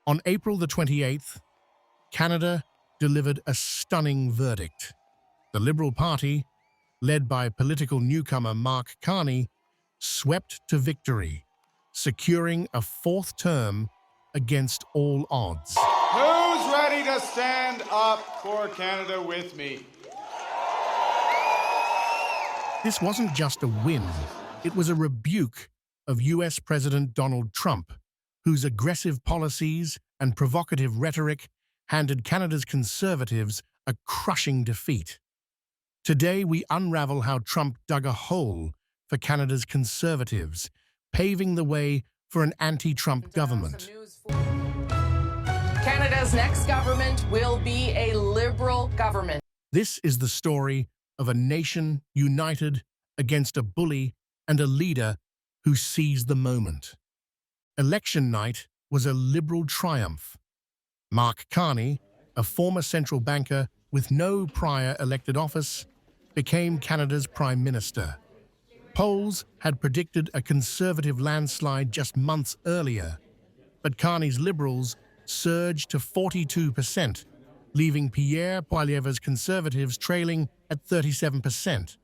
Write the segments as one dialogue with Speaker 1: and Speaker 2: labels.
Speaker 1: On April the 28th, Canada delivered a stunning verdict. The Liberal Party, led by political newcomer Mark Carney, swept to victory, securing a fourth term against all odds.
Speaker 2: Who's ready to stand up for Canada with me?
Speaker 1: This wasn't just a win, it was a rebuke of US President Donald Trump, whose aggressive policies and provocative rhetoric handed Canada's Conservatives a crushing defeat. Today, we unravel how Trump dug a hole for Canada's Conservatives, paving the way for an anti-Trump government.
Speaker 3: Canada's next government will be a Liberal government.
Speaker 1: This is the story of a nation united against a bully and a leader who seized the moment. Election night was a Liberal triumph. Mark Carney, a former central banker with no prior elected office, became Canada's Prime Minister. Polls had predicted a Conservative landslide just months earlier, but Carney's Liberals surged to 42%, leaving Pierre Poilievre's Conservatives trailing at 37%.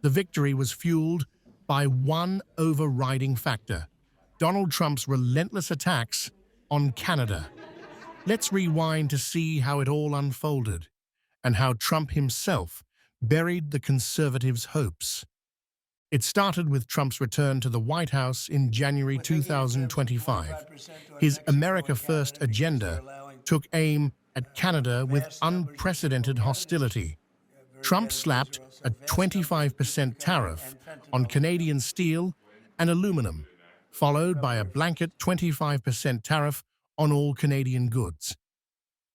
Speaker 1: The victory was fueled by one overriding factor: Donald Trump's relentless attacks on Canada. Let's rewind to see how it all unfolded and how Trump himself buried the Conservatives' hopes. It started with Trump's return to the White House in January 2025. His America First agenda took aim at Canada with unprecedented hostility. Trump slapped a 25% tariff on Canadian steel and aluminum, followed by a blanket 25% tariff on all Canadian goods.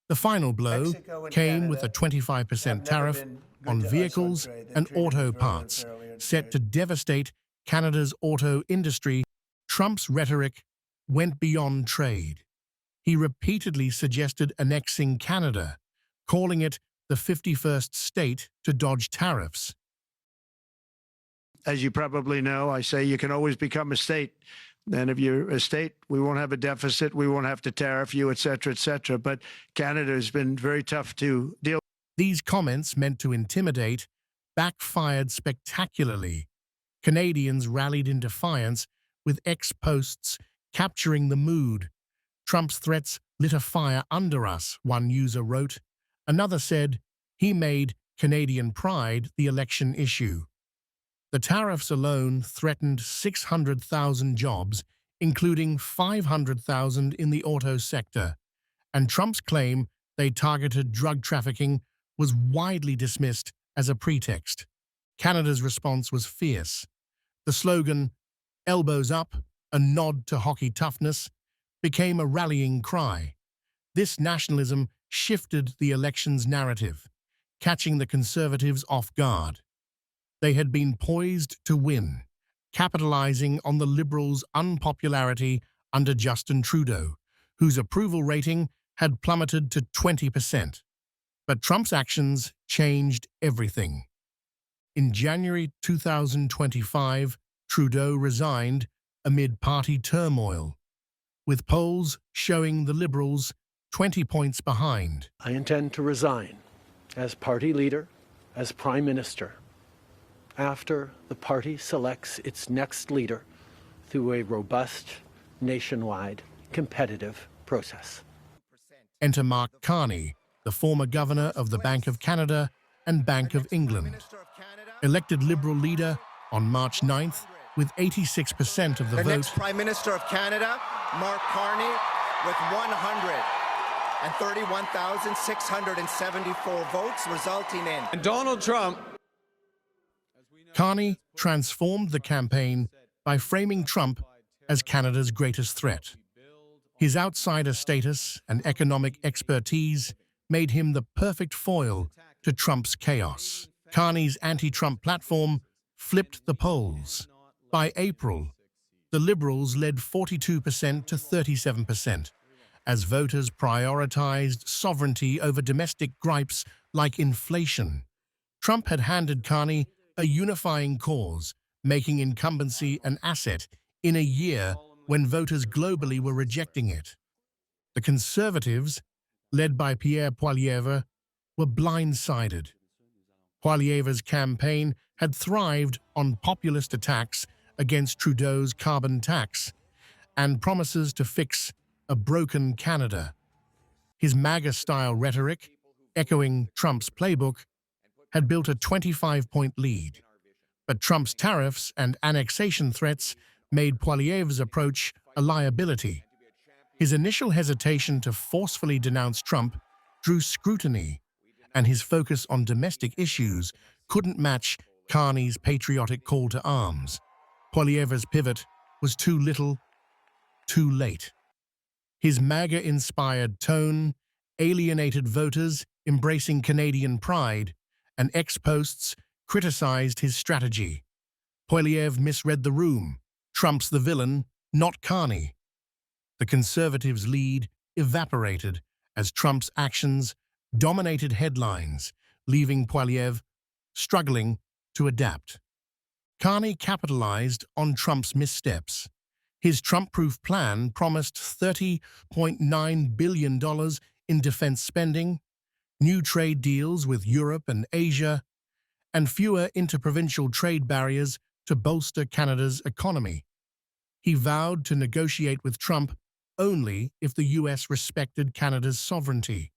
Speaker 1: The final blow came with a 25% tariff on vehicles and auto parts, set to devastate Canada's auto industry. Trump's rhetoric went beyond trade. He repeatedly suggested annexing Canada, calling it the 51st state to dodge tariffs.
Speaker 4: As you probably know, I say you can always become a state. And if you're a state, we won't have a deficit, we won't have to tariff you, et cetera, et cetera. But Canada has been very tough to deal with.
Speaker 1: These comments, meant to intimidate, backfired spectacularly. Canadians rallied in defiance, with ex-posts capturing the mood. Trump's threats lit a fire under us, one user wrote. Another said, he made Canadian pride the election issue. The tariffs alone threatened 600,000 jobs, including 500,000 in the auto sector, and Trump's claim they targeted drug trafficking was widely dismissed as a pretext. Canada's response was fierce. The slogan, "Elbows up, a nod to hockey toughness," became a rallying cry. This nationalism shifted the election's narrative, catching the Conservatives off guard. They had been poised to win, capitalizing on the Liberals' unpopularity under Justin Trudeau, whose approval rating had plummeted to 20%. But Trump's actions changed everything. In January 2025, Trudeau resigned amid party turmoil, with polls showing the Liberals 20 points behind.
Speaker 5: I intend to resign as party leader, as Prime Minister, after the party selects its next leader through a robust, nationwide, competitive process.
Speaker 1: Enter Mark Carney, the former governor of the Bank of Canada and Bank of England. Elected Liberal leader on March 9th with 86% of the vote.
Speaker 6: The next Prime Minister of Canada, Mark Carney, with 131,674 votes, resulting in...
Speaker 2: And Donald Trump...
Speaker 1: Carney transformed the campaign by framing Trump as Canada's greatest threat. His outsider status and economic expertise made him the perfect foil to Trump's chaos. Carney's anti-Trump platform flipped the polls. By April, the Liberals led 42% to 37%, as voters prioritized sovereignty over domestic gripes like inflation. Trump had handed Carney a unifying cause, making incumbency an asset in a year when voters globally were rejecting it. The Conservatives, led by Pierre Poilievre, were blindsided. Poilievre's campaign had thrived on populist attacks against Trudeau's carbon tax and promises to fix a broken Canada. His MAGA-style rhetoric, echoing Trump's playbook, had built a 25-point lead. But Trump's tariffs and annexation threats made Poilievre's approach a liability. His initial hesitation to forcefully denounce Trump drew scrutiny, and his focus on domestic issues couldn't match Carney's patriotic call to arms. Poilievre's pivot was too little, too late. His MAGA-inspired tone alienated voters embracing Canadian pride, and ex-posts criticized his strategy. Poilievre misread the room. Trump's the villain, not Carney. The Conservatives' lead evaporated as Trump's actions dominated headlines, leaving Poilievre struggling to adapt. Carney capitalized on Trump's missteps. His Trump-proof plan promised $30.9 billion in defense spending, new trade deals with Europe and Asia, and fewer interprovincial trade barriers to bolster Canada's economy. He vowed to negotiate with Trump only if the U.S. respected Canada's sovereignty.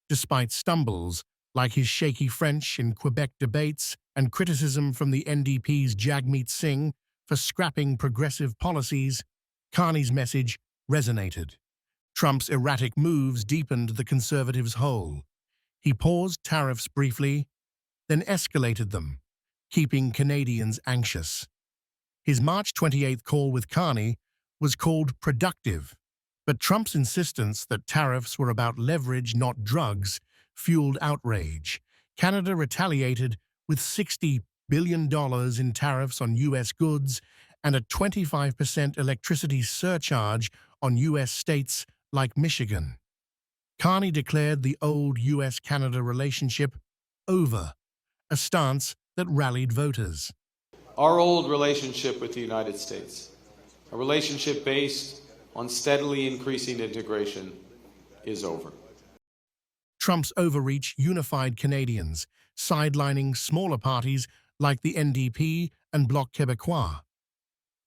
Speaker 1: Despite stumbles like his shaky French in Quebec debates and criticism from the NDP's Jagmeet Singh for scrapping progressive policies, Carney's message resonated. Trump's erratic moves deepened the Conservatives' hole. He paused tariffs briefly, then escalated them, keeping Canadians anxious. His March 28th call with Carney was called productive, but Trump's insistence that tariffs were about leverage, not drugs, fueled outrage. Canada retaliated with $60 billion in tariffs on U.S. goods and a 25% electricity surcharge on U.S. states like Michigan. Carney declared the old U.S.-Canada relationship over, a stance that rallied voters.
Speaker 2: Our old relationship with the United States, a relationship based on steadily increasing integration, is over.
Speaker 1: Trump's overreach unified Canadians, sidelining smaller parties like the NDP and Bloc Québécois.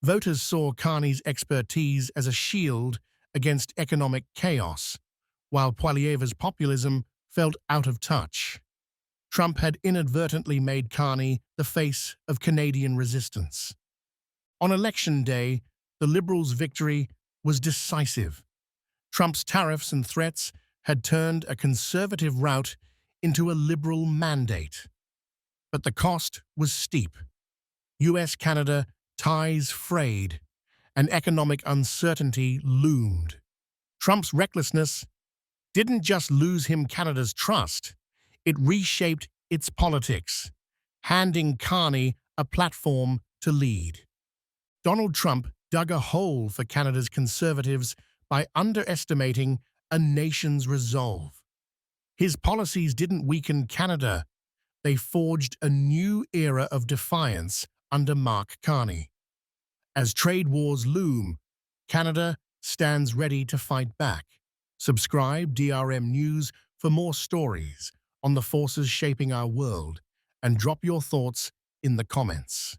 Speaker 1: Voters saw Carney's expertise as a shield against economic chaos, while Poilievre's populism felt out of touch. Trump had inadvertently made Carney the face of Canadian resistance. On election day, the Liberals' victory was decisive. Trump's tariffs and threats had turned a Conservative rout into a Liberal mandate. But the cost was steep. U.S.-Canada ties frayed, and economic uncertainty loomed. Trump's recklessness didn't just lose him Canada's trust, it reshaped its politics, handing Carney a platform to lead. Donald Trump dug a hole for Canada's Conservatives by underestimating a nation's resolve. His policies didn't weaken Canada, they forged a new era of defiance under Mark Carney. As trade wars loom, Canada stands ready to fight back. Subscribe DRM News for more stories on the forces shaping our world, and drop your thoughts in the comments.